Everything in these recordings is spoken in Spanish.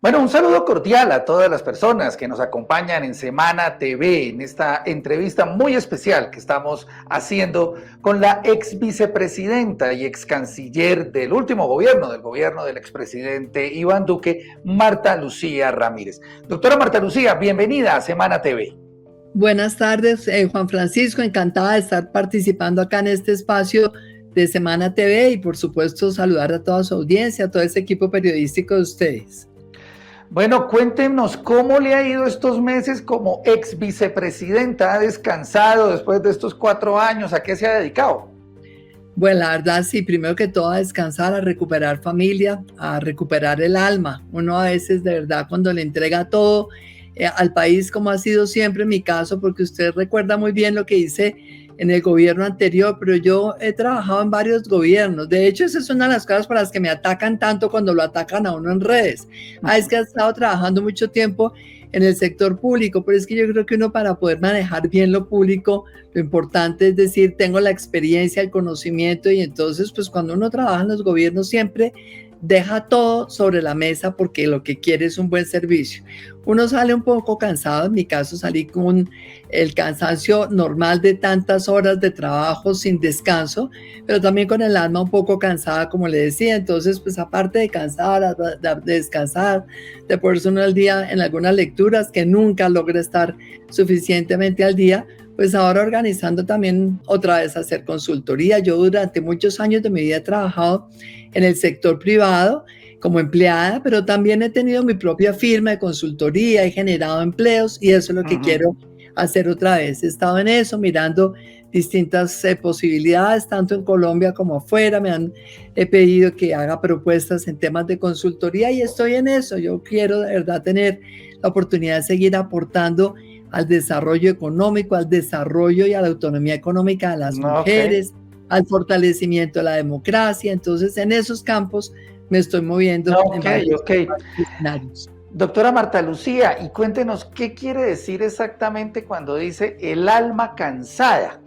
Bueno, un saludo cordial a todas las personas que nos acompañan en Semana TV, en esta entrevista muy especial que estamos haciendo con la ex vicepresidenta y ex canciller del último gobierno, del gobierno del expresidente Iván Duque, Marta Lucía Ramírez. Doctora Marta Lucía, bienvenida a Semana TV. Buenas tardes, Juan Francisco, encantada de estar participando acá en este espacio de Semana TV y por supuesto saludar a toda su audiencia, a todo ese equipo periodístico de ustedes. Bueno, cuéntenos cómo le ha ido estos meses como ex vicepresidenta. ¿Ha descansado después de estos 4 años? ¿A qué se ha dedicado? Bueno, la verdad sí, primero que todo a descansar, a recuperar familia, a recuperar el alma. Uno a veces de verdad cuando le entrega todo al país, como ha sido siempre mi caso, porque usted recuerda muy bien lo que hice en el gobierno anterior, pero yo he trabajado en varios gobiernos. De hecho, esa es una de las cosas por las que me atacan tanto cuando lo atacan a uno en redes. Es que ha estado trabajando mucho tiempo en el sector público, pero es que yo creo que uno para poder manejar bien lo público, lo importante es decir, tengo la experiencia, el conocimiento y entonces pues cuando uno trabaja en los gobiernos siempre deja todo sobre la mesa porque lo que quiere es un buen servicio. Uno sale un poco cansado, en mi caso salí con el cansancio normal de tantas horas de trabajo sin descanso, pero también con el alma un poco cansada, como le decía. Entonces, pues aparte de cansar, de descansar, de ponerse uno al día en algunas lecturas que nunca logra estar suficientemente al día, pues ahora organizando también otra vez hacer consultoría. Yo durante muchos años de mi vida he trabajado en el sector privado como empleada, pero también he tenido mi propia firma de consultoría, he generado empleos y eso es lo que quiero hacer otra vez. He estado en eso, mirando distintas posibilidades, tanto en Colombia como afuera. He pedido que haga propuestas en temas de consultoría y estoy en eso. Yo quiero de verdad tener la oportunidad de seguir aportando al desarrollo económico, al desarrollo y a la autonomía económica de las mujeres, al fortalecimiento de la democracia. Entonces, en esos campos me estoy moviendo en varios escenarios. Doctora Marta Lucía, y cuéntenos qué quiere decir exactamente cuando dice el alma cansada.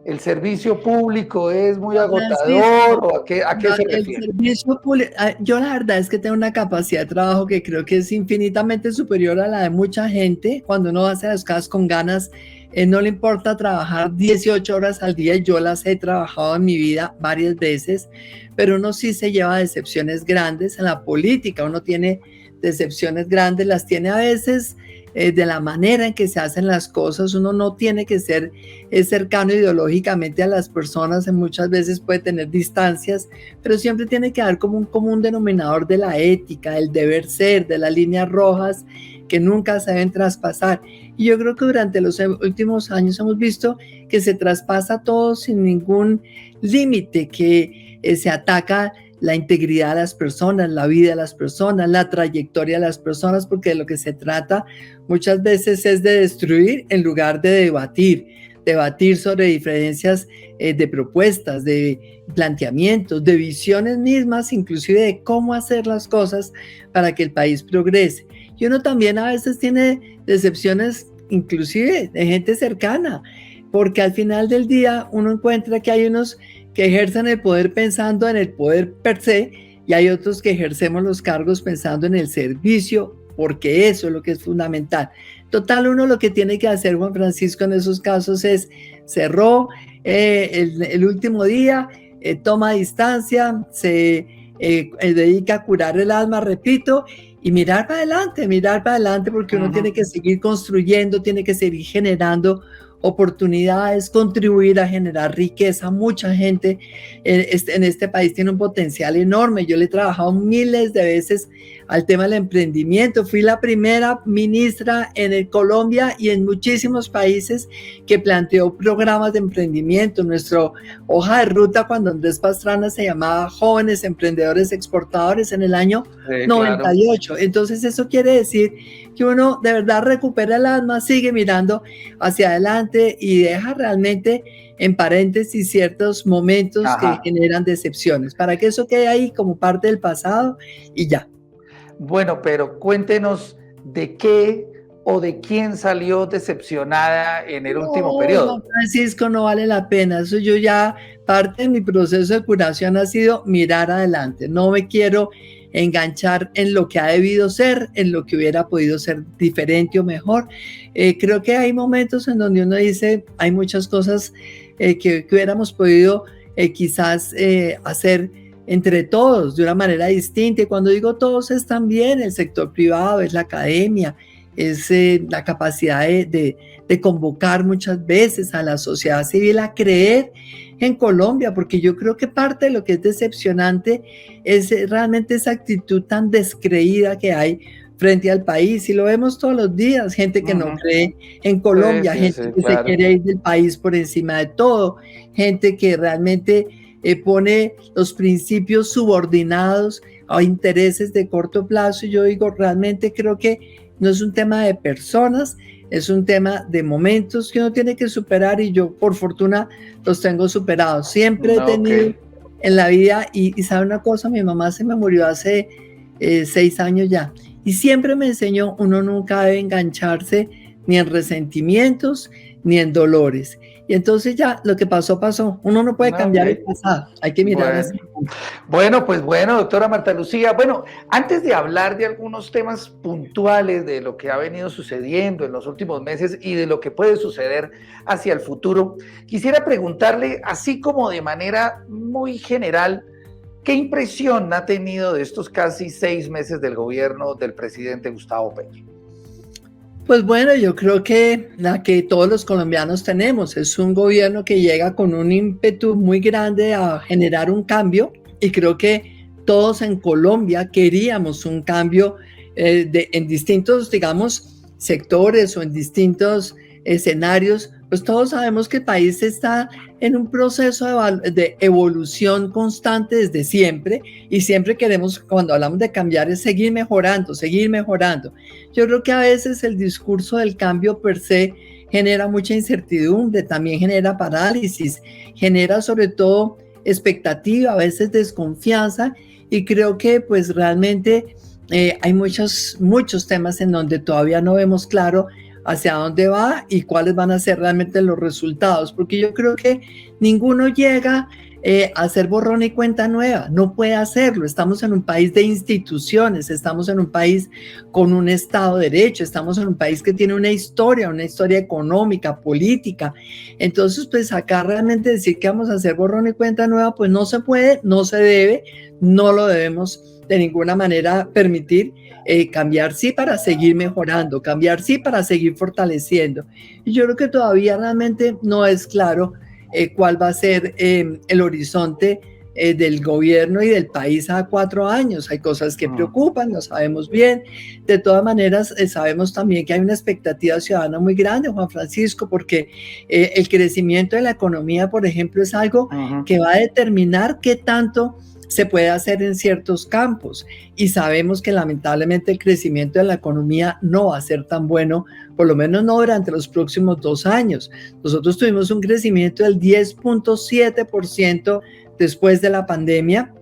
¿El servicio público es muy agotador o a qué se refiere? El servicio público, yo la verdad es que tengo una capacidad de trabajo que creo que es infinitamente superior a la de mucha gente. Cuando uno hace las cosas con ganas, no le importa trabajar 18 horas al día. Yo las he trabajado en mi vida varias veces, pero uno sí se lleva decepciones grandes en la política. Uno tiene decepciones grandes, las tiene a veces de la manera en que se hacen las cosas. Uno no tiene que ser cercano ideológicamente a las personas, muchas veces puede tener distancias, pero siempre tiene que haber como un común denominador de la ética, del deber ser, de las líneas rojas que nunca se deben traspasar. Y yo creo que durante los últimos años hemos visto que se traspasa todo sin ningún límite, que se ataca la integridad de las personas, la vida de las personas, la trayectoria de las personas, porque de lo que se trata muchas veces es de destruir en lugar de debatir sobre diferencias de propuestas, de planteamientos, de visiones mismas, inclusive de cómo hacer las cosas para que el país progrese. Y uno también a veces tiene decepciones inclusive de gente cercana, porque al final del día uno encuentra que hay unos que ejercen el poder pensando en el poder per se y hay otros que ejercemos los cargos pensando en el servicio, porque eso es lo que es fundamental. Total, uno lo que tiene que hacer, Juan Francisco, en esos casos es cerró el último día, toma distancia, se dedica a curar el alma, repito, y mirar para adelante porque uno tiene que seguir construyendo, tiene que seguir generando oportunidades, contribuir a generar riqueza. Mucha gente en este país tiene un potencial enorme. Yo le he trabajado miles de veces al tema del emprendimiento. Fui la primera ministra en Colombia y en muchísimos países que planteó programas de emprendimiento. Nuestra hoja de ruta cuando Andrés Pastrana se llamaba Jóvenes Emprendedores Exportadores en el año 98. Claro. Entonces eso quiere decir que uno de verdad recupera el alma, sigue mirando hacia adelante y deja realmente en paréntesis ciertos momentos que generan decepciones, para que eso quede ahí como parte del pasado y ya. Bueno, pero cuéntenos de qué o de quién salió decepcionada en el último periodo. No, Francisco, no vale la pena. Eso yo ya, parte de mi proceso de curación ha sido mirar adelante. No me quiero enganchar en lo que ha debido ser, en lo que hubiera podido ser diferente o mejor. Creo que hay momentos en donde uno dice, hay muchas cosas que hubiéramos podido quizás hacer entre todos de una manera distinta. Y cuando digo todos es también el sector privado, es la academia, es la capacidad de convocar muchas veces a la sociedad civil a creer en Colombia, porque yo creo que parte de lo que es decepcionante es realmente esa actitud tan descreída que hay frente al país, y lo vemos todos los días, gente que no cree en Colombia, gente que se quiere ir del país por encima de todo, gente que realmente pone los principios subordinados a intereses de corto plazo. Y yo digo, realmente creo que no es un tema de personas, es un tema de momentos que uno tiene que superar, y yo por fortuna los tengo superados. Siempre he tenido en la vida, y sabe una cosa, mi mamá se me murió hace 6 años ya, y siempre me enseñó, uno nunca debe engancharse ni en resentimientos ni en dolores. Y entonces ya lo que pasó, pasó. Uno no puede cambiar el pasado, hay que mirar así. Bueno, pues bueno, doctora Marta Lucía. Bueno, antes de hablar de algunos temas puntuales de lo que ha venido sucediendo en los últimos meses y de lo que puede suceder hacia el futuro, quisiera preguntarle, así como de manera muy general, ¿qué impresión ha tenido de estos casi 6 meses del gobierno del presidente Gustavo Petro? Pues bueno, yo creo que la que todos los colombianos tenemos es un gobierno que llega con un ímpetu muy grande a generar un cambio, y creo que todos en Colombia queríamos un cambio en distintos, digamos, sectores o en distintos escenarios. Pues todos sabemos que el país está en un proceso de evolución constante desde siempre, y siempre queremos, cuando hablamos de cambiar, es seguir mejorando, seguir mejorando. Yo creo que a veces el discurso del cambio per se genera mucha incertidumbre, también genera parálisis, genera sobre todo expectativa, a veces desconfianza, y creo que pues realmente hay muchos temas en donde todavía no vemos claro hacia dónde va y cuáles van a ser realmente los resultados, porque yo creo que ninguno llega a hacer borrón y cuenta nueva, no puede hacerlo. Estamos en un país de instituciones, estamos en un país con un Estado de Derecho, estamos en un país que tiene una historia económica, política. Entonces, pues acá realmente decir que vamos a hacer borrón y cuenta nueva, pues no se puede, no se debe, no lo debemos de ninguna manera permitir. Cambiar sí para seguir mejorando, cambiar sí para seguir fortaleciendo. Y yo creo que todavía realmente no es claro cuál va a ser el horizonte del gobierno y del país a 4 años. Hay cosas que preocupan, lo sabemos bien. De todas maneras, sabemos también que hay una expectativa ciudadana muy grande, Juan Francisco, porque el crecimiento de la economía, por ejemplo, es algo que va a determinar qué tanto se puede hacer en ciertos campos, y sabemos que lamentablemente el crecimiento de la economía no va a ser tan bueno, por lo menos no durante los próximos 2 años. Nosotros tuvimos un crecimiento del 10.7% después de la pandemia.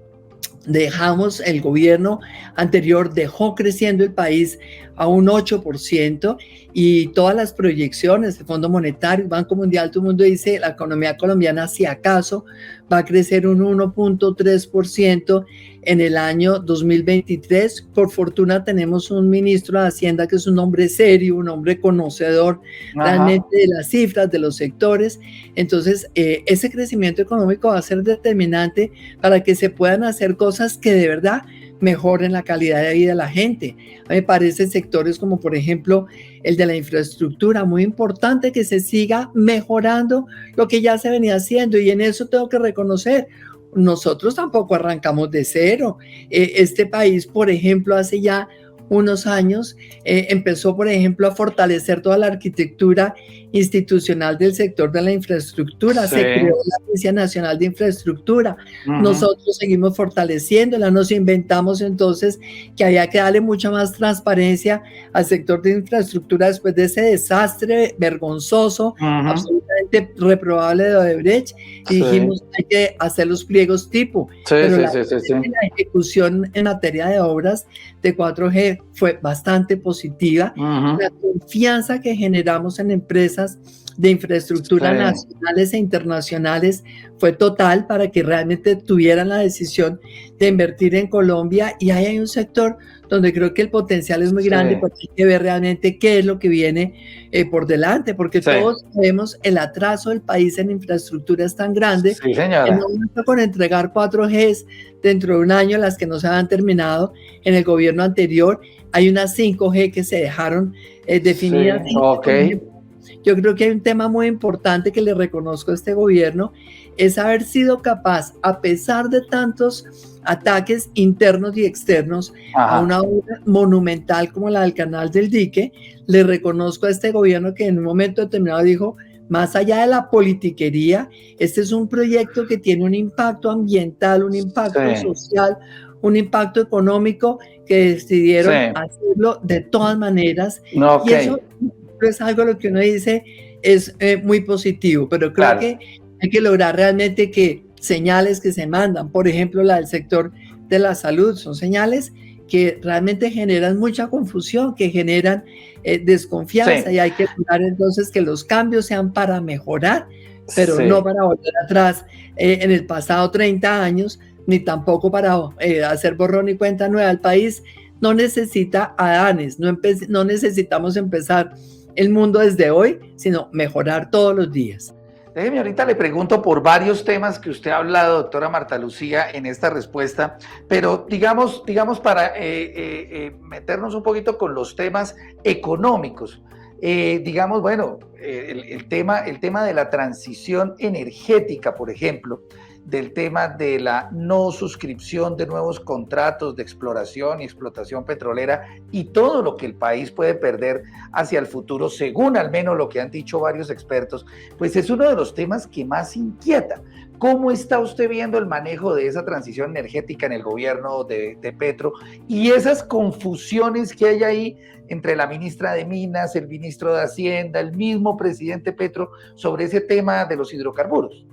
El gobierno anterior dejó creciendo el país a un 8%, y todas las proyecciones del Fondo Monetario, el Banco Mundial, todo el mundo dice la economía colombiana, si acaso, va a crecer un 1.3% en el año 2023. Por fortuna tenemos un ministro de Hacienda que es un hombre serio, un hombre conocedor realmente de las cifras, de los sectores. Entonces, ese crecimiento económico va a ser determinante para que se puedan hacer cosas que de verdad mejoren la calidad de vida de la gente. A mí me parecen sectores como, por ejemplo, el de la infraestructura, muy importante que se siga mejorando lo que ya se venía haciendo, y en eso tengo que reconocer, nosotros tampoco arrancamos de cero. Este país, por ejemplo, hace ya unos años empezó, por ejemplo, a fortalecer toda la arquitectura institucional del sector de la infraestructura. Se creó la Agencia Nacional de Infraestructura. Nosotros seguimos fortaleciéndola. Nos inventamos entonces que había que darle mucha más transparencia al sector de infraestructura después de ese desastre vergonzoso, absolutamente reprobable de Odebrecht, y dijimos hay que hacer los pliegos tipo. Pero la ejecución en materia de obras de 4G fue bastante positiva. La confianza que generamos en empresas de infraestructura nacionales e internacionales fue total para que realmente tuvieran la decisión de invertir en Colombia, y ahí hay un sector donde creo que el potencial es muy grande, porque hay que ver realmente qué es lo que viene por delante, porque todos vemos el atraso del país en infraestructura es tan grande. Sí, señora. En un momento con entregar 4Gs dentro de un año, las que no se han terminado en el gobierno anterior, hay unas 5G que se dejaron definidas. Sí, okay. Yo creo que hay un tema muy importante que le reconozco a este gobierno, es haber sido capaz, a pesar de tantos ataques internos y externos, a una obra monumental como la del Canal del Dique. Le reconozco a este gobierno que en un momento determinado dijo, más allá de la politiquería, este es un proyecto que tiene un impacto ambiental, un impacto social, un impacto económico, que decidieron hacerlo de todas maneras. Y eso es algo lo que uno dice es muy positivo, pero creo que hay que lograr realmente que señales que se mandan, por ejemplo la del sector de la salud, son señales que realmente generan mucha confusión, que generan desconfianza, y hay que lograr entonces que los cambios sean para mejorar, pero no para volver atrás en el pasado 30 años, ni tampoco para hacer borrón y cuenta nueva. El país no necesita adanes, no necesitamos empezar el mundo desde hoy, sino mejorar todos los días. Déjeme, ahorita le pregunto por varios temas que usted ha hablado, doctora Marta Lucía, en esta respuesta, pero digamos para meternos un poquito con los temas económicos. Digamos, bueno, el tema de la transición energética, por ejemplo, del tema de la no suscripción de nuevos contratos de exploración y explotación petrolera y todo lo que el país puede perder hacia el futuro, según al menos lo que han dicho varios expertos, pues es uno de los temas que más inquieta. ¿Cómo está usted viendo el manejo de esa transición energética en el gobierno de Petro y esas confusiones que hay ahí entre la ministra de Minas, el ministro de Hacienda, el mismo presidente Petro sobre ese tema de los hidrocarburos?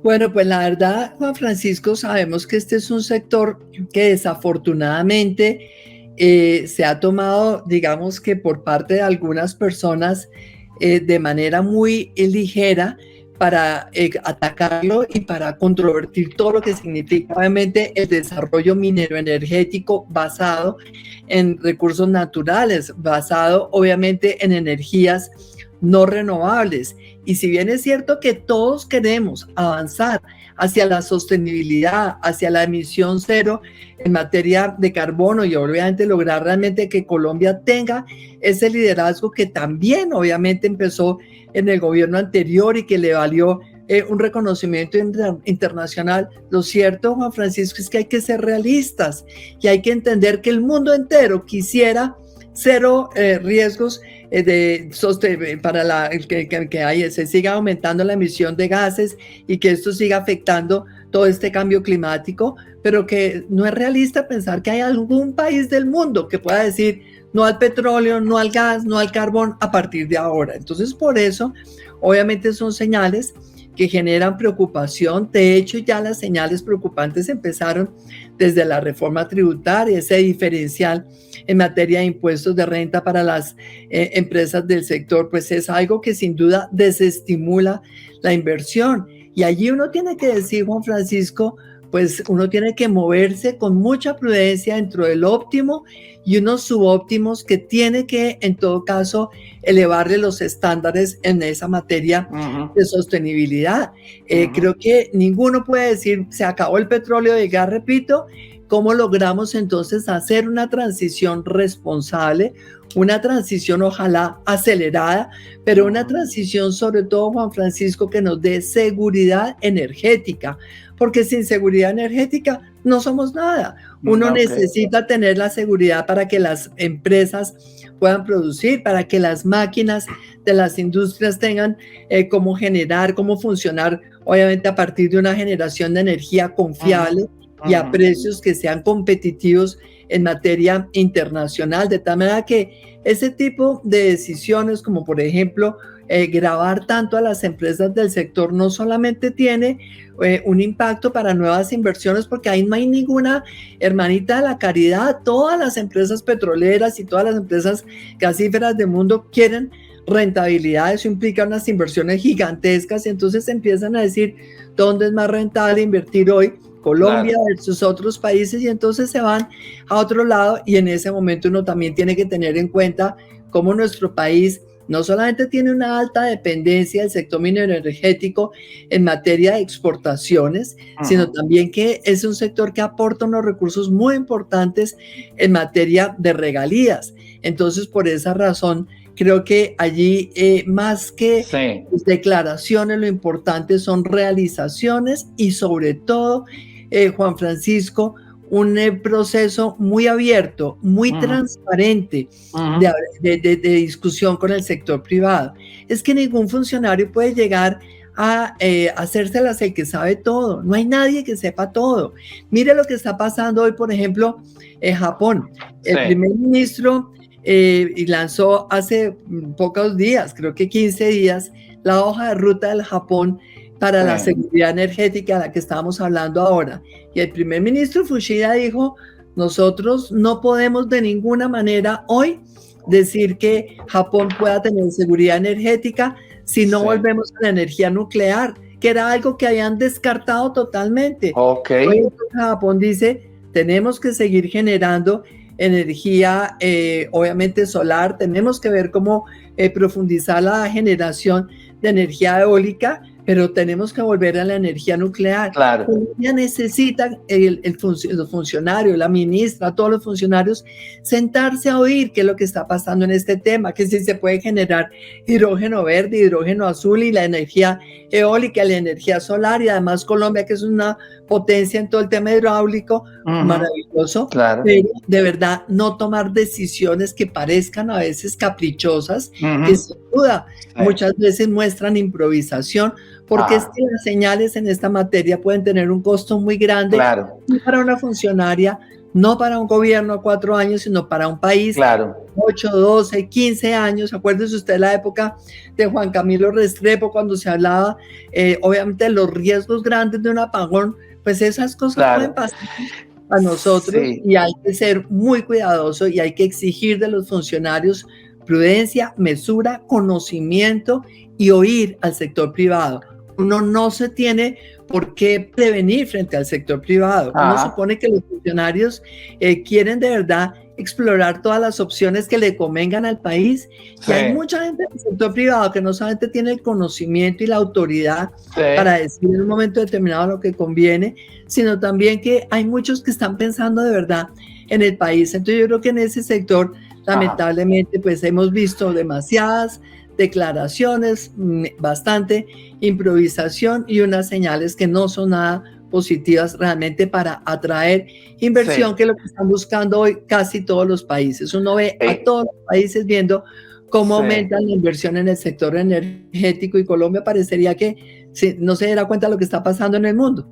Bueno, pues la verdad, Juan Francisco, sabemos que este es un sector que desafortunadamente se ha tomado, digamos que por parte de algunas personas, de manera muy ligera para atacarlo y para controvertir todo lo que significa obviamente el desarrollo minero-energético basado en recursos naturales, basado obviamente en energías no renovables. Y si bien es cierto que todos queremos avanzar hacia la sostenibilidad, hacia la emisión cero en materia de carbono y obviamente lograr realmente que Colombia tenga ese liderazgo que también obviamente empezó en el gobierno anterior y que le valió un reconocimiento internacional, lo cierto, Juan Francisco, es que hay que ser realistas y hay que entender que el mundo entero quisiera cero riesgos para que se siga aumentando la emisión de gases y que esto siga afectando todo este cambio climático, pero que no es realista pensar que hay algún país del mundo que pueda decir no al petróleo, no al gas, no al carbón a partir de ahora. Entonces, por eso, obviamente son señales que generan preocupación. De hecho, ya las señales preocupantes empezaron desde la reforma tributaria, ese diferencial en materia de impuestos de renta para las empresas del sector, pues es algo que sin duda desestimula la inversión. Y allí uno tiene que decir, Juan Francisco, pues uno tiene que moverse con mucha prudencia dentro del óptimo y unos subóptimos que tiene que, en todo caso, elevarle los estándares en esa materia de sostenibilidad. Creo que ninguno puede decir, se acabó el petróleo y el gas, repito. ¿Cómo logramos entonces hacer una transición responsable, una transición ojalá acelerada, pero una transición sobre todo, Juan Francisco, que nos dé seguridad energética? Porque sin seguridad energética no somos nada. Uno necesita tener la seguridad para que las empresas puedan producir, para que las máquinas de las industrias tengan cómo generar, cómo funcionar, obviamente a partir de una generación de energía confiable y a precios que sean competitivos en materia internacional, de tal manera que ese tipo de decisiones, como por ejemplo gravar tanto a las empresas del sector, no solamente tiene un impacto para nuevas inversiones, porque ahí no hay ninguna hermanita de la caridad. Todas las empresas petroleras y todas las empresas gasíferas del mundo quieren rentabilidad, eso implica unas inversiones gigantescas y entonces empiezan a decir dónde es más rentable invertir hoy, Colombia versus otros países, y entonces se van a otro lado, y en ese momento uno también tiene que tener en cuenta cómo nuestro país no solamente tiene una alta dependencia del sector minero energético en materia de exportaciones, sino también que es un sector que aporta unos recursos muy importantes en materia de regalías. Entonces, por esa razón, creo que allí más que declaraciones, lo importante son realizaciones y sobre todo, Juan Francisco, un proceso muy abierto, muy transparente de discusión con el sector privado. Es que ningún funcionario puede llegar a hacérselas el que sabe todo. No hay nadie que sepa todo. Mire lo que está pasando hoy, por ejemplo, en Japón. El primer ministro lanzó hace pocos días, creo que 15 días, la hoja de ruta del Japón para la seguridad energética de la que estábamos hablando ahora. Y el primer ministro Fushida dijo, nosotros no podemos de ninguna manera hoy decir que Japón pueda tener seguridad energética si no volvemos a la energía nuclear, que era algo que habían descartado totalmente. Hoy Japón dice, tenemos que seguir generando energía, obviamente solar, tenemos que ver cómo profundizar la generación de energía eólica, pero tenemos que volver a la energía nuclear. Colombia necesita los funcionarios, la ministra, todos los funcionarios, sentarse a oír qué es lo que está pasando en este tema, que si se puede generar hidrógeno verde, hidrógeno azul y la energía eólica, la energía solar, y además Colombia, que es una potencia en todo el tema hidráulico, maravilloso, pero de verdad no tomar decisiones que parezcan a veces caprichosas, que sin duda muchas veces muestran improvisación, porque es que las señales en esta materia pueden tener un costo muy grande, no para una funcionaria, no para un gobierno a 4 años, sino para un país 8, 12, 15 años. Acuérdese usted la época de Juan Camilo Restrepo, cuando se hablaba obviamente de los riesgos grandes de un apagón, pues esas cosas pueden pasar a nosotros y hay que ser muy cuidadoso y hay que exigir de los funcionarios prudencia, mesura, conocimiento y oír al sector privado. Uno no se tiene por qué prevenir frente al sector privado. Uno supone que los funcionarios quieren de verdad explorar todas las opciones que le convengan al país. Y hay mucha gente del sector privado que no solamente tiene el conocimiento y la autoridad para decir en un momento determinado lo que conviene, sino también que hay muchos que están pensando de verdad en el país. Entonces yo creo que en ese sector, lamentablemente, pues hemos visto demasiadas declaraciones, bastante improvisación y unas señales que no son nada positivas realmente para atraer inversión, que es lo que están buscando hoy casi todos los países. Uno ve a todos los países viendo cómo aumentan la inversión en el sector energético, y Colombia parecería que no se diera cuenta de lo que está pasando en el mundo.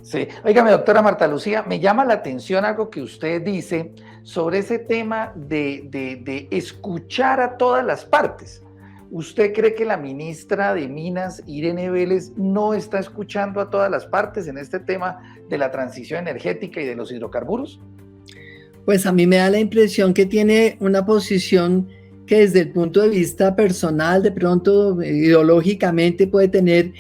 Sí, óigame, doctora Marta Lucía, me llama la atención algo que usted dice sobre ese tema de escuchar a todas las partes. ¿Usted cree que la ministra de Minas, Irene Vélez, no está escuchando a todas las partes en este tema de la transición energética y de los hidrocarburos? Pues a mí me da la impresión que tiene una posición que desde el punto de vista personal, de pronto ideológicamente puede tener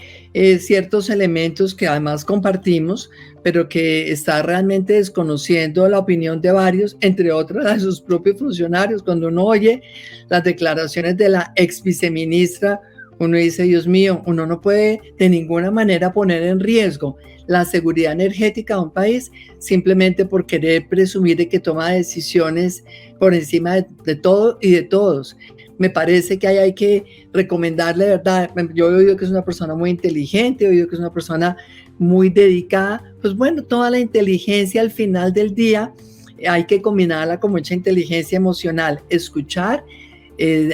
ciertos elementos que además compartimos, pero que está realmente desconociendo la opinión de varios, entre otros de sus propios funcionarios. Cuando uno oye las declaraciones de la ex viceministra, uno dice, Dios mío, uno no puede de ninguna manera poner en riesgo la seguridad energética de un país simplemente por querer presumir de que toma decisiones por encima de todo y de todos. Me parece que hay que recomendarle, ¿verdad? Yo he oído que es una persona muy inteligente, he oído que es una persona muy dedicada. Pues bueno, toda la inteligencia al final del día hay que combinarla con mucha inteligencia emocional, escuchar,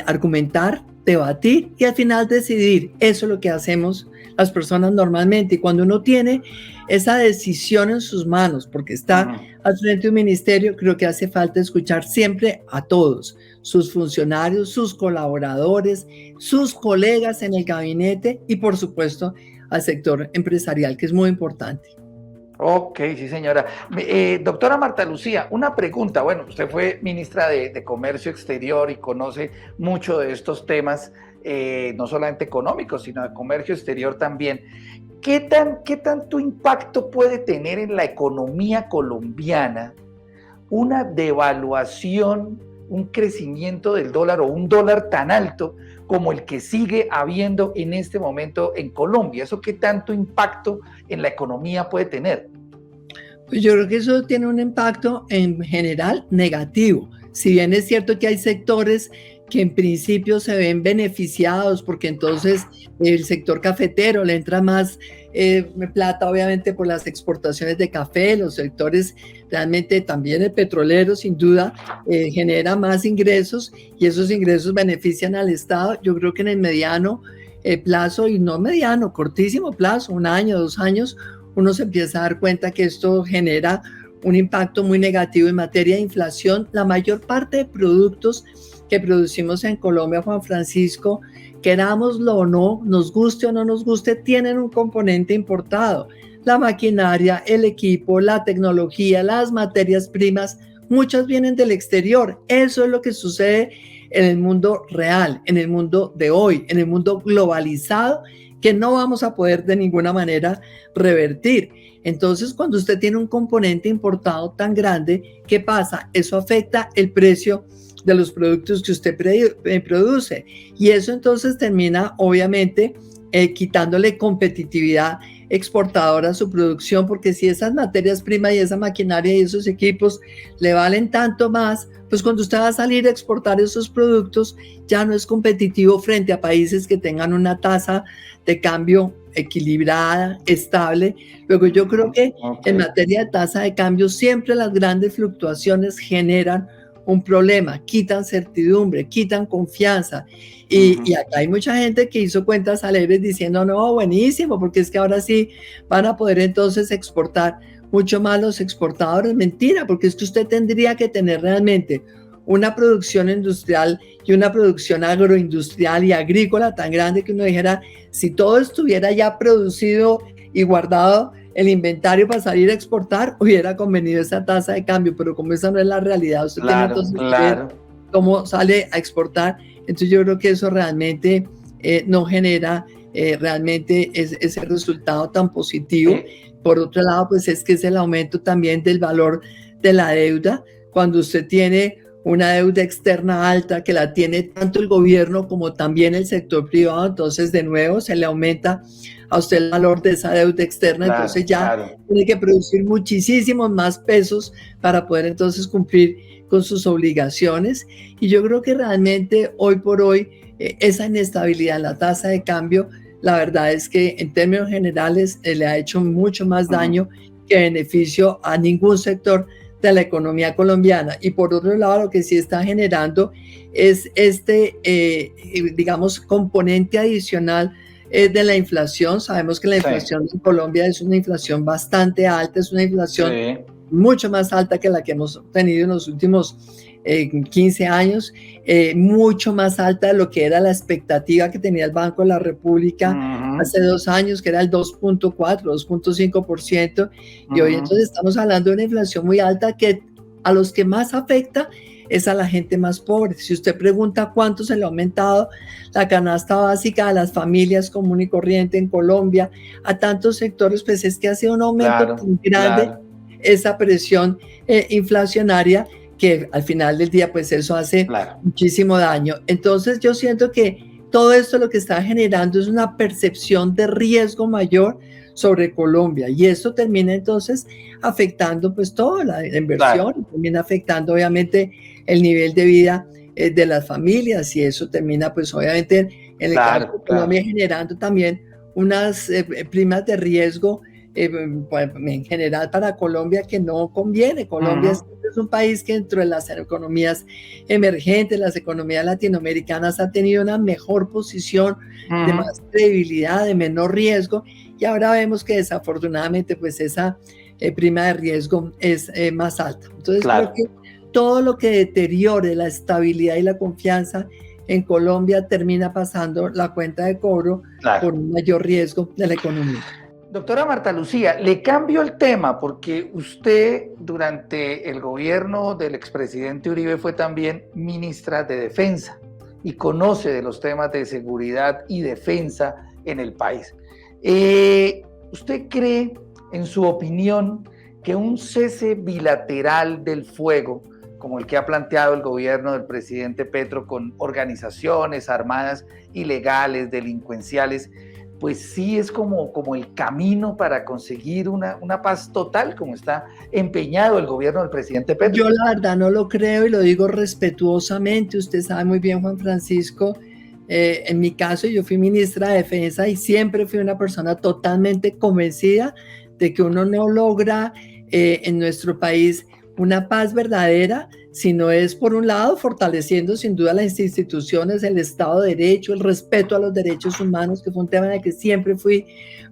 argumentar, debatir y al final decidir. Eso es lo que hacemos las personas normalmente, y cuando uno tiene esa decisión en sus manos porque está al frente de un ministerio, creo que hace falta escuchar siempre a todos, sus funcionarios, sus colaboradores, sus colegas en el gabinete y por supuesto al sector empresarial, que es muy importante. Ok, sí, señora. Doctora Marta Lucía, una pregunta. Bueno, usted fue ministra de Comercio Exterior y conoce mucho de estos temas, no solamente económicos, sino de comercio exterior también. ¿Qué tanto impacto puede tener en la economía colombiana una devaluación, un crecimiento del dólar o un dólar tan alto como el que sigue habiendo en este momento en Colombia? ¿Eso qué tanto impacto en la economía puede tener? Pues yo creo que eso tiene un impacto en general negativo. Si bien es cierto que hay sectores que en principio se ven beneficiados porque entonces el sector cafetero le entra más plata obviamente por las exportaciones de café, los sectores realmente también el petrolero sin duda genera más ingresos y esos ingresos benefician al Estado. Yo creo que en el mediano plazo y no mediano, cortísimo plazo, 1 año, 2 años, uno se empieza a dar cuenta que esto genera un impacto muy negativo en materia de inflación. La mayor parte de productos que producimos en Colombia, Juan Francisco, querámoslo o no, nos guste o no nos guste, tienen un componente importado. La maquinaria, el equipo, la tecnología, las materias primas, muchas vienen del exterior. Eso es lo que sucede en el mundo real, en el mundo de hoy, en el mundo globalizado, que no vamos a poder de ninguna manera revertir. Entonces, cuando usted tiene un componente importado tan grande, ¿qué pasa? Eso afecta el precio de los productos que usted produce y eso entonces termina obviamente quitándole competitividad exportadora a su producción, porque si esas materias primas y esa maquinaria y esos equipos le valen tanto más, pues cuando usted va a salir a exportar esos productos ya no es competitivo frente a países que tengan una tasa de cambio equilibrada, estable. Luego yo creo que en materia de tasa de cambio siempre las grandes fluctuaciones generan un problema, quitan certidumbre, quitan confianza. Y acá hay mucha gente que hizo cuentas alegres diciendo, no, buenísimo, porque es que ahora sí van a poder entonces exportar mucho más los exportadores. Mentira, porque es que usted tendría que tener realmente una producción industrial y una producción agroindustrial y agrícola tan grande que uno dijera, si todo estuviera ya producido y guardado el inventario para salir a exportar, hubiera convenido esa tasa de cambio, pero como esa no es la realidad, usted tiene entonces que ver cómo sale a exportar. Entonces yo creo que eso realmente no genera realmente ese resultado tan positivo. Por otro lado, pues es que es el aumento también del valor de la deuda. Cuando usted tiene una deuda externa alta que la tiene tanto el gobierno como también el sector privado, entonces de nuevo se le aumenta a usted el valor de esa deuda externa, entonces ya tiene que producir muchísimos más pesos para poder entonces cumplir con sus obligaciones. Y yo creo que realmente hoy por hoy esa inestabilidad en la tasa de cambio, la verdad es que en términos generales le ha hecho mucho más daño que beneficio a ningún sector de la economía colombiana. Y por otro lado, lo que sí está generando es digamos, componente adicional de la inflación. Sabemos que la inflación en Colombia es una inflación bastante alta, es una inflación mucho más alta que la que hemos tenido en los últimos 15 años, mucho más alta de lo que era la expectativa que tenía el Banco de la República hace 2 años, que era el 2.4, 2.5%, y hoy entonces estamos hablando de una inflación muy alta que a los que más afecta es a la gente más pobre. Si usted pregunta cuánto se le ha aumentado la canasta básica a las familias común y corriente en Colombia, a tantos sectores, pues es que ha sido un aumento tan grande esa presión inflacionaria, que al final del día pues eso hace muchísimo daño. Entonces yo siento que todo esto lo que está generando es una percepción de riesgo mayor sobre Colombia, y eso termina entonces afectando pues toda la inversión, termina afectando obviamente el nivel de vida de las familias, y eso termina pues obviamente en el caso de Colombia generando también unas primas de riesgo en general para Colombia que no conviene. Colombia es un país que dentro de las economías emergentes, las economías latinoamericanas, ha tenido una mejor posición, de más credibilidad, de menor riesgo, y ahora vemos que desafortunadamente pues esa prima de riesgo es más alta. Entonces creo que todo lo que deteriore la estabilidad y la confianza en Colombia termina pasando la cuenta de cobro por un mayor riesgo de la economía. Doctora Marta Lucía, le cambio el tema porque usted durante el gobierno del expresidente Uribe fue también ministra de Defensa y conoce de los temas de seguridad y defensa en el país. ¿Usted cree, en su opinión, que un cese bilateral del fuego, como el que ha planteado el gobierno del presidente Petro con organizaciones armadas ilegales, delincuenciales, pues sí es como el camino para conseguir una paz total, como está empeñado el gobierno del presidente Petro? Yo la verdad no lo creo y lo digo respetuosamente. Usted sabe muy bien, Juan Francisco, en mi caso yo fui ministra de Defensa y siempre fui una persona totalmente convencida de que uno no logra en nuestro país una paz verdadera, si no es, por un lado, fortaleciendo sin duda las instituciones, el Estado de Derecho, el respeto a los derechos humanos, que fue un tema en el que siempre fui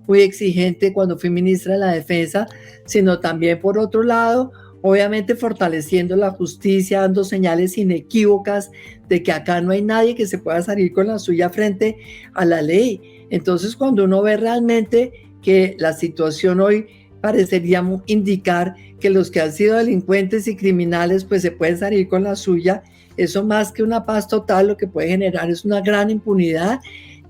muy exigente cuando fui ministra de la Defensa, sino también, por otro lado, obviamente fortaleciendo la justicia, dando señales inequívocas de que acá no hay nadie que se pueda salir con la suya frente a la ley. Entonces, cuando uno ve realmente que la situación hoy parecería indicar que los que han sido delincuentes y criminales pues se pueden salir con la suya, eso más que una paz total lo que puede generar es una gran impunidad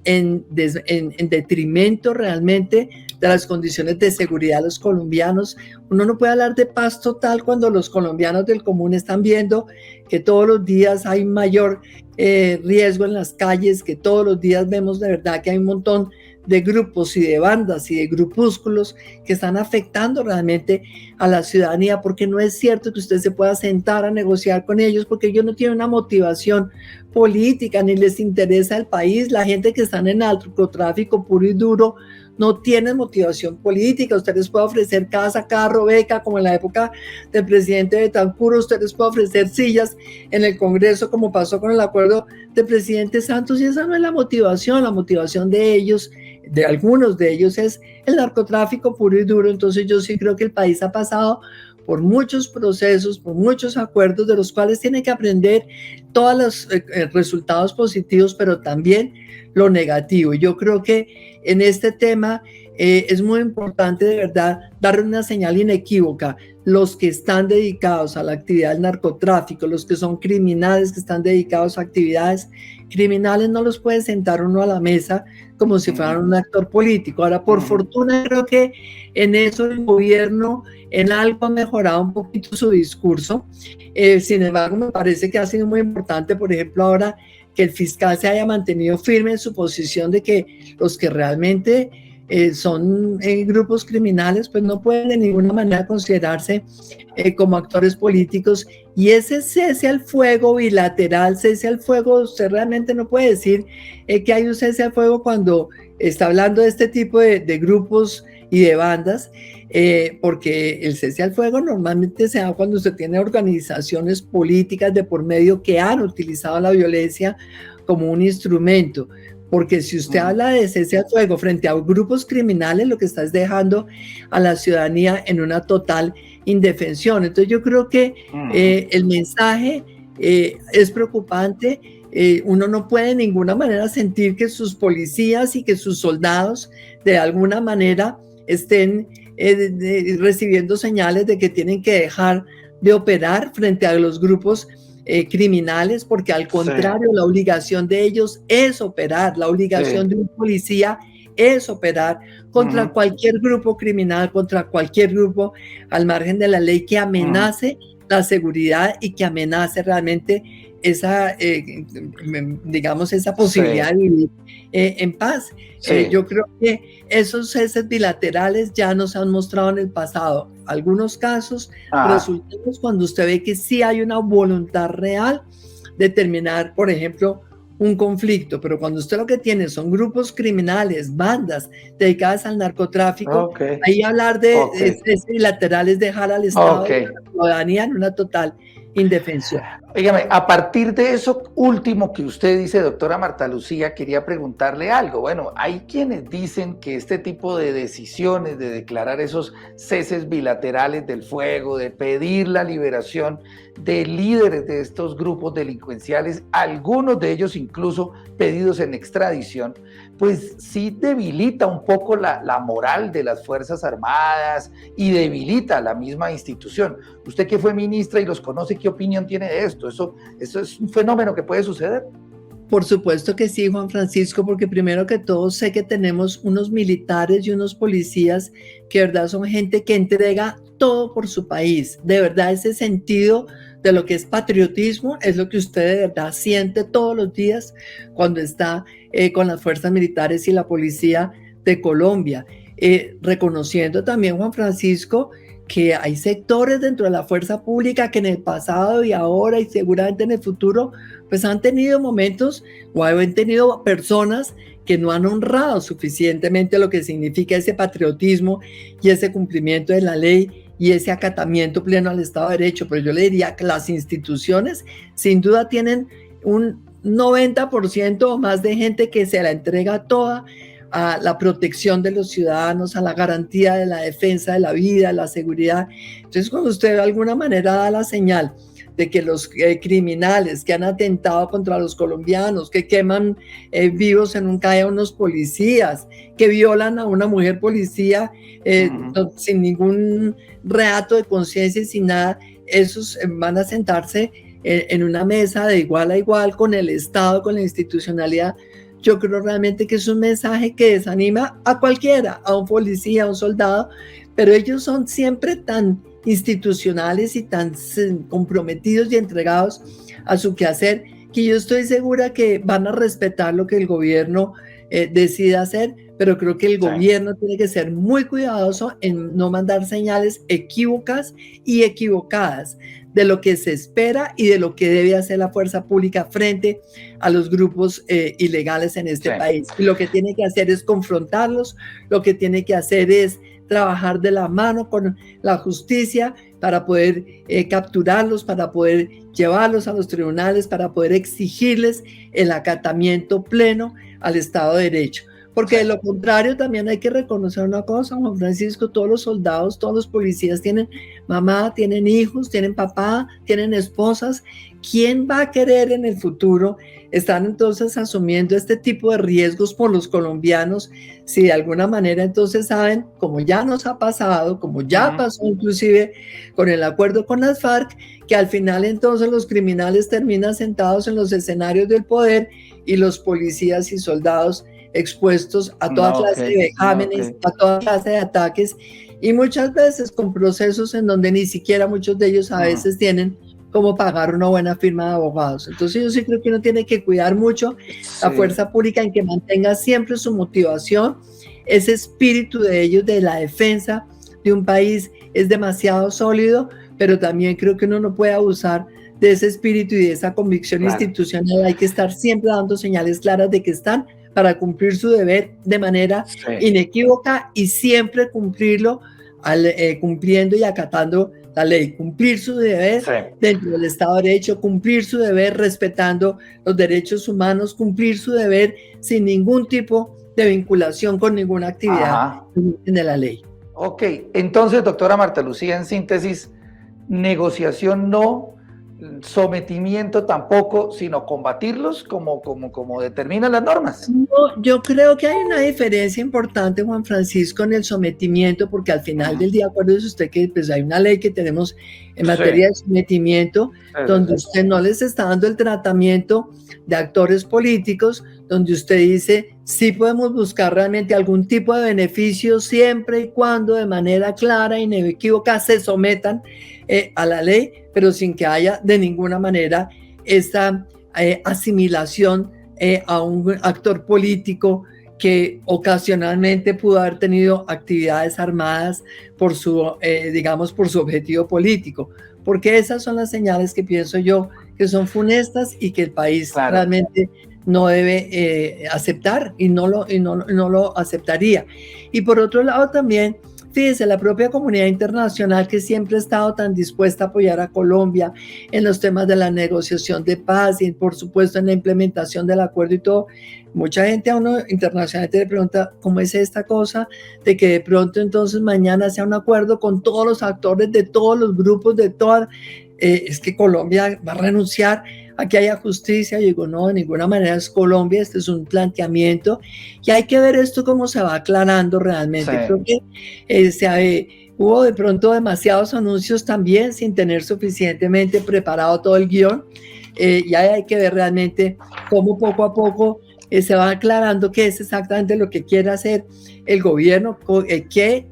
en detrimento realmente de las condiciones de seguridad de los colombianos. Uno no puede hablar de paz total cuando los colombianos del común están viendo que todos los días hay mayor riesgo en las calles, que todos los días vemos de verdad que hay un montón de grupos y de bandas y de grupúsculos que están afectando realmente a la ciudadanía, porque no es cierto que usted se pueda sentar a negociar con ellos, porque ellos no tienen una motivación política, ni les interesa el país. La gente que está en el narcotráfico puro y duro no tienen motivación política. Usted les puede ofrecer casa, carro, beca, como en la época del presidente Betancur. Usted les puede ofrecer sillas en el Congreso, como pasó con el acuerdo del presidente Santos, y esa no es la motivación. La motivación de ellos, de algunos de ellos, es el narcotráfico puro y duro. Entonces yo sí creo que el país ha pasado por muchos procesos, por muchos acuerdos, de los cuales tiene que aprender todos los resultados positivos, pero también lo negativo. Yo creo que en este tema es muy importante de verdad darle una señal inequívoca. Los que están dedicados a la actividad del narcotráfico, los que son criminales que están dedicados a actividades criminales, no los puede sentar uno a la mesa como si fueran un actor político. Ahora, por fortuna, creo que en eso el gobierno en algo ha mejorado un poquito su discurso. Sin embargo, me parece que ha sido muy importante, por ejemplo, ahora que el fiscal se haya mantenido firme en su posición de que los que realmente son grupos criminales, pues no pueden de ninguna manera considerarse como actores políticos. Y ese cese al fuego bilateral, cese al fuego, usted realmente no puede decir que hay un cese al fuego cuando está hablando de este tipo de grupos y de bandas, porque el cese al fuego normalmente se da cuando usted tiene organizaciones políticas de por medio que han utilizado la violencia como un instrumento. Porque si usted habla de cese al fuego frente a grupos criminales, lo que está es dejando a la ciudadanía en una total indefensión. Entonces yo creo que el mensaje es preocupante. Uno no puede de ninguna manera sentir que sus policías y que sus soldados de alguna manera estén recibiendo señales de que tienen que dejar de operar frente a los grupos criminales, porque al contrario, la obligación de ellos es operar, la obligación de un policía es operar contra cualquier grupo criminal, contra cualquier grupo al margen de la ley que amenace la seguridad y que amenace realmente esa, digamos, esa posibilidad de vivir en paz. Yo creo que esos ceses bilaterales ya nos han mostrado en el pasado algunos casos, resultados cuando usted ve que sí hay una voluntad real de terminar, por ejemplo, un conflicto, pero cuando usted lo que tiene son grupos criminales, bandas dedicadas al narcotráfico, ahí hablar de ceses bilaterales, dejar al Estado y a la ciudadanía en una total indefensión. Dígame, a partir de eso último que usted dice, doctora Marta Lucía, quería preguntarle algo. Bueno, hay quienes dicen que este tipo de decisiones, de declarar esos ceses bilaterales del fuego, de pedir la liberación de líderes de estos grupos delincuenciales, algunos de ellos incluso pedidos en extradición, pues sí debilita un poco la moral de las Fuerzas Armadas y debilita la misma institución. Usted que fue ministra y los conoce, ¿qué opinión tiene de esto? ¿Eso es un fenómeno que puede suceder? Por supuesto que sí, Juan Francisco, porque primero que todo sé que tenemos unos militares y unos policías que de verdad son gente que entrega todo por su país. De verdad, ese sentido de lo que es patriotismo es lo que usted de verdad siente todos los días cuando está con las fuerzas militares y la policía de Colombia. Reconociendo también, Juan Francisco, que hay sectores dentro de la fuerza pública que en el pasado y ahora y seguramente en el futuro pues han tenido momentos o han tenido personas que no han honrado suficientemente lo que significa ese patriotismo y ese cumplimiento de la ley y ese acatamiento pleno al Estado de Derecho. Pero yo le diría que las instituciones sin duda tienen un 90% o más de gente que se la entrega toda a la protección de los ciudadanos, a la garantía de la defensa de la vida, de la seguridad. Entonces, cuando usted de alguna manera da la señal de que los criminales que han atentado contra los colombianos, que queman vivos en un CAE a unos policías, que violan a una mujer policía sin ningún reato de conciencia y sin nada, esos van a sentarse en una mesa de igual a igual con el Estado, con la institucionalidad. Yo creo realmente que es un mensaje que desanima a cualquiera, a un policía, a un soldado, pero ellos son siempre tan institucionales y tan comprometidos y entregados a su quehacer que yo estoy segura que van a respetar lo que el gobierno decida hacer, pero creo que el gobierno tiene que ser muy cuidadoso en no mandar señales equívocas y equivocadas de lo que se espera y de lo que debe hacer la fuerza pública frente a los grupos ilegales en este país. Y lo que tiene que hacer es confrontarlos, lo que tiene que hacer es trabajar de la mano con la justicia para poder capturarlos, para poder llevarlos a los tribunales, para poder exigirles el acatamiento pleno al Estado de Derecho. Porque de lo contrario también hay que reconocer una cosa, Juan Francisco, todos los soldados, todos los policías tienen mamá, tienen hijos, tienen papá, tienen esposas. ¿Quién va a querer en el futuro estar entonces asumiendo este tipo de riesgos por los colombianos si de alguna manera entonces saben, como ya nos ha pasado, como ya pasó inclusive con el acuerdo con las FARC, que al final entonces los criminales terminan sentados en los escenarios del poder y los policías y soldados expuestos a toda clase de vejámenes, a toda clase de ataques y muchas veces con procesos en donde ni siquiera muchos de ellos a veces tienen cómo pagar una buena firma de abogados. Entonces yo sí creo que uno tiene que cuidar mucho la fuerza pública en que mantenga siempre su motivación, ese espíritu de ellos de la defensa de un país es demasiado sólido, pero también creo que uno no puede abusar de ese espíritu y de esa convicción institucional. Hay que estar siempre dando señales claras de que están para cumplir su deber de manera inequívoca y siempre cumplirlo cumpliendo y acatando la ley, cumplir su deber dentro del Estado de Derecho, cumplir su deber respetando los derechos humanos, cumplir su deber sin ningún tipo de vinculación con ninguna actividad de la ley. Ok, entonces, doctora Marta Lucía, en síntesis, negociación no, sometimiento tampoco, sino combatirlos como determinan las normas. No, yo creo que hay una diferencia importante, Juan Francisco, en el sometimiento, porque al final del día, acuérdese usted que pues, hay una ley que tenemos en materia de sometimiento, donde usted no les está dando el tratamiento de actores políticos, donde usted dice, sí podemos buscar realmente algún tipo de beneficio siempre y cuando de manera clara e inequívoca se sometan a la ley, pero sin que haya de ninguna manera esta asimilación a un actor político que ocasionalmente pudo haber tenido actividades armadas por su, digamos, por su objetivo político, porque esas son las señales que pienso yo que son funestas y que el país realmente no debe aceptar y no lo aceptaría. Y por otro lado también Fíjese, la propia comunidad internacional que siempre ha estado tan dispuesta a apoyar a Colombia en los temas de la negociación de paz y por supuesto en la implementación del acuerdo y todo. Mucha gente a uno internacionalmente le pregunta cómo es esta cosa de que de pronto entonces mañana sea un acuerdo con todos los actores de todos los grupos, de todas, es que Colombia va a renunciar a que haya justicia. Yo digo, no, de ninguna manera es Colombia, este es un planteamiento y hay que ver esto cómo se va aclarando realmente. Sí. Creo que hubo de pronto demasiados anuncios también sin tener suficientemente preparado todo el guión, y hay que ver realmente cómo poco a poco se va aclarando qué es exactamente lo que quiere hacer el gobierno, qué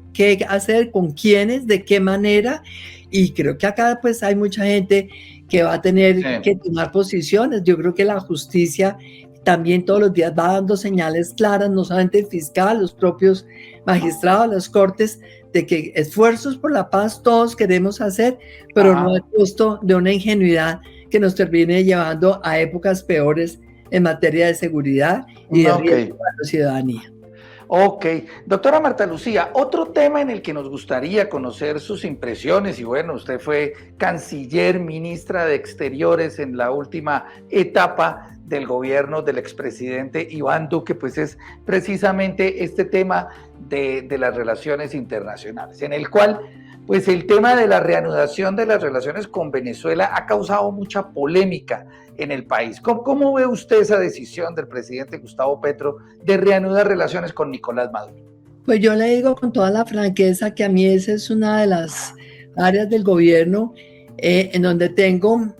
hacer, con quiénes, de qué manera, y creo que acá pues hay mucha gente que va a tener que tomar posiciones. Yo creo que la justicia también todos los días va dando señales claras, no solamente el fiscal, los propios magistrados, las cortes, de que esfuerzos por la paz todos queremos hacer, pero no al costo de una ingenuidad que nos termine llevando a épocas peores en materia de seguridad y de riesgo para la ciudadanía. Ok, doctora Marta Lucía, otro tema en el que nos gustaría conocer sus impresiones, y bueno, usted fue canciller, ministra de Exteriores en la última etapa del gobierno del expresidente Iván Duque, pues es precisamente este tema de las relaciones internacionales, en el cual pues el tema de la reanudación de las relaciones con Venezuela ha causado mucha polémica en el país. ¿Cómo ve usted esa decisión del presidente Gustavo Petro de reanudar relaciones con Nicolás Maduro? Pues yo le digo con toda la franqueza que a mí esa es una de las áreas del gobierno en donde tengo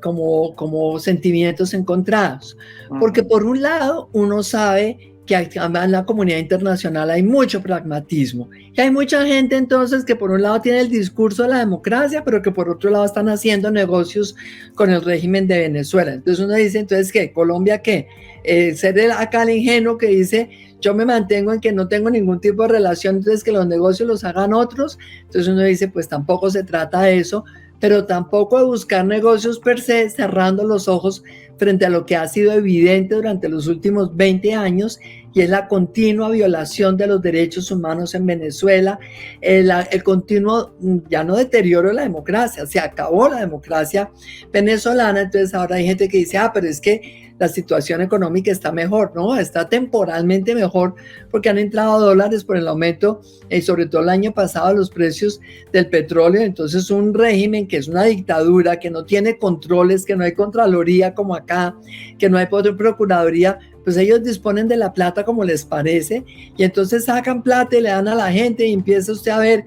como sentimientos encontrados. Porque por un lado uno sabe que en la comunidad internacional hay mucho pragmatismo, que hay mucha gente entonces que por un lado tiene el discurso de la democracia, pero que por otro lado están haciendo negocios con el régimen de Venezuela. Entonces uno dice, entonces, ¿qué? ¿Colombia qué? Ser acá el ingenuo que dice, yo me mantengo en que no tengo ningún tipo de relación, entonces que los negocios los hagan otros. Entonces uno dice, pues tampoco se trata de eso, pero tampoco de buscar negocios per se, cerrando los ojos frente a lo que ha sido evidente durante los últimos 20 años, y es la continua violación de los derechos humanos en Venezuela, el continuo, ya no deterioro de la democracia, se acabó la democracia venezolana. Entonces ahora hay gente que dice, pero es que la situación económica está mejor, ¿no? Está temporalmente mejor porque han entrado dólares por el aumento, sobre todo el año pasado, los precios del petróleo. Entonces un régimen que es una dictadura, que no tiene controles, que no hay contraloría como acá, que no hay procuraduría, pues ellos disponen de la plata como les parece, y entonces sacan plata y le dan a la gente y empieza usted a ver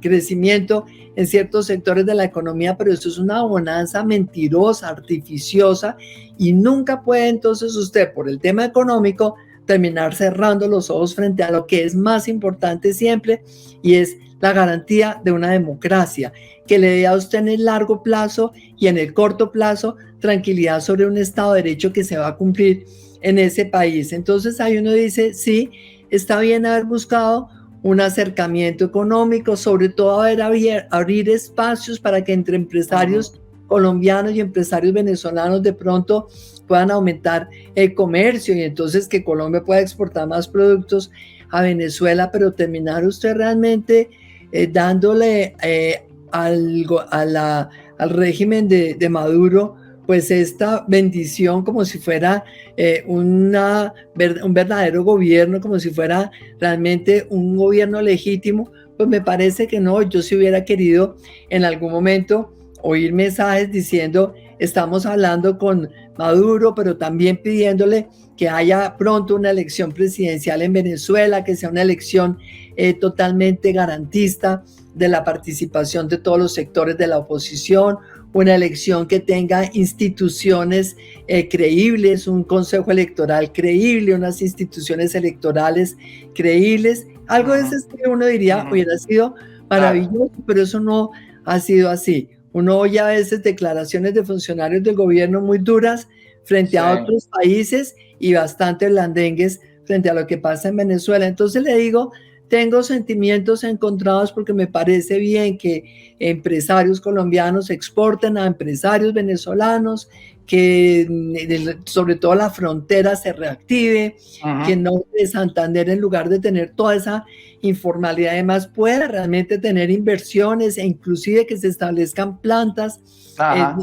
crecimiento en ciertos sectores de la economía, pero esto es una bonanza mentirosa, artificiosa, y nunca puede entonces usted, por el tema económico, terminar cerrando los ojos frente a lo que es más importante siempre, y es la garantía de una democracia que le dé a usted en el largo plazo y en el corto plazo tranquilidad sobre un Estado de Derecho que se va a cumplir en ese país. Entonces ahí uno dice, sí, está bien haber buscado un acercamiento económico, sobre todo abrir espacios para que entre empresarios colombianos y empresarios venezolanos de pronto puedan aumentar el comercio, y entonces que Colombia pueda exportar más productos a Venezuela, pero terminar usted realmente dándole al régimen de Maduro pues esta bendición como si fuera un verdadero gobierno, como si fuera realmente un gobierno legítimo. Pues me parece que no. Yo sí hubiera querido en algún momento oír mensajes diciendo, estamos hablando con Maduro, pero también pidiéndole que haya pronto una elección presidencial en Venezuela, que sea una elección totalmente garantista de la participación de todos los sectores de la oposición, una elección que tenga instituciones creíbles, un consejo electoral creíble, unas instituciones electorales creíbles. Algo de ese estilo uno diría hubiera sido maravilloso, pero eso no ha sido así. Uno oye a veces declaraciones de funcionarios del gobierno muy duras frente a otros países y bastante blandengues frente a lo que pasa en Venezuela. Entonces le digo, tengo sentimientos encontrados porque me parece bien que empresarios colombianos exporten a empresarios venezolanos, que sobre todo la frontera se reactive, que el norte de Santander, en lugar de tener toda esa informalidad, además pueda realmente tener inversiones e inclusive que se establezcan plantas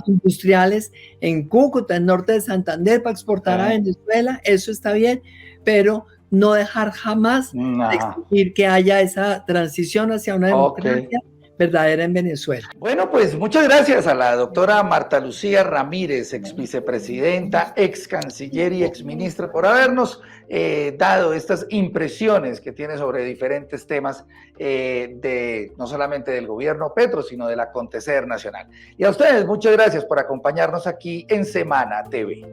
industriales en Cúcuta, en norte de Santander, para exportar a Venezuela. Eso está bien, pero no dejar jamás de exigir que haya esa transición hacia una democracia verdadera en Venezuela. Bueno, pues muchas gracias a la doctora Marta Lucía Ramírez, ex vicepresidenta, ex canciller y ex ministra, por habernos dado estas impresiones que tiene sobre diferentes temas no solamente del gobierno Petro, sino del acontecer nacional. Y a ustedes, muchas gracias por acompañarnos aquí en Semana TV.